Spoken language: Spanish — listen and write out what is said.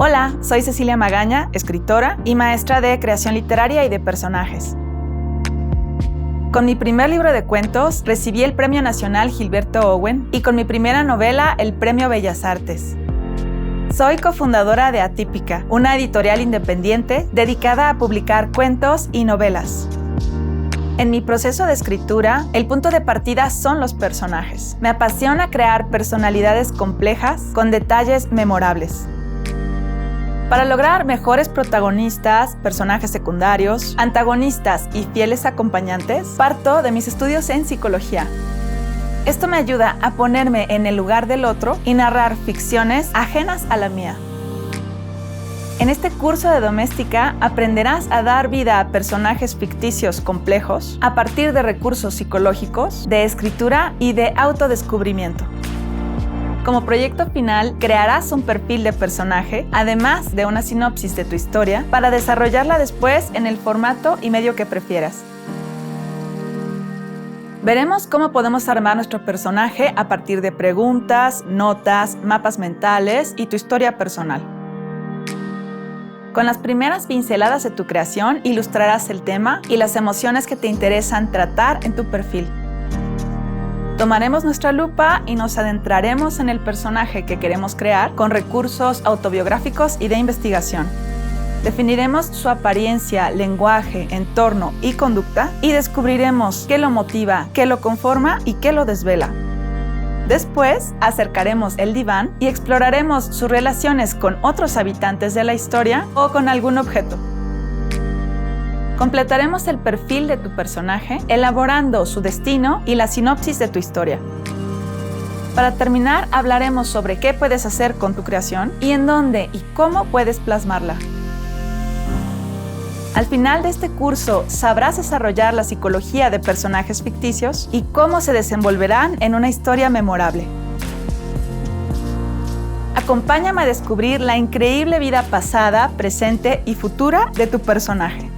Hola, soy Cecilia Magaña, escritora y maestra de creación literaria y de personajes. Con mi primer libro de cuentos recibí el Premio Nacional Gilberto Owen y con mi primera novela el Premio Bellas Artes. Soy cofundadora de Atípica, una editorial independiente dedicada a publicar cuentos y novelas. En mi proceso de escritura, el punto de partida son los personajes. Me apasiona crear personalidades complejas con detalles memorables. Para lograr mejores protagonistas, personajes secundarios, antagonistas y fieles acompañantes, parto de mis estudios en psicología. Esto me ayuda a ponerme en el lugar del otro y narrar ficciones ajenas a la mía. En este curso de Doméstica aprenderás a dar vida a personajes ficticios complejos a partir de recursos psicológicos, de escritura y de autodescubrimiento. Como proyecto final, crearás un perfil de personaje, además de una sinopsis de tu historia, para desarrollarla después en el formato y medio que prefieras. Veremos cómo podemos armar nuestro personaje a partir de preguntas, notas, mapas mentales y tu historia personal. Con las primeras pinceladas de tu creación, ilustrarás el tema y las emociones que te interesan tratar en tu perfil. Tomaremos nuestra lupa y nos adentraremos en el personaje que queremos crear con recursos autobiográficos y de investigación. Definiremos su apariencia, lenguaje, entorno y conducta y descubriremos qué lo motiva, qué lo conforma y qué lo desvela. Después, acercaremos el diván y exploraremos sus relaciones con otros habitantes de la historia o con algún objeto. Completaremos el perfil de tu personaje, elaborando su destino y la sinopsis de tu historia. Para terminar, hablaremos sobre qué puedes hacer con tu creación y en dónde y cómo puedes plasmarla. Al final de este curso, sabrás desarrollar la psicología de personajes ficticios y cómo se desenvolverán en una historia memorable. Acompáñame a descubrir la increíble vida pasada, presente y futura de tu personaje.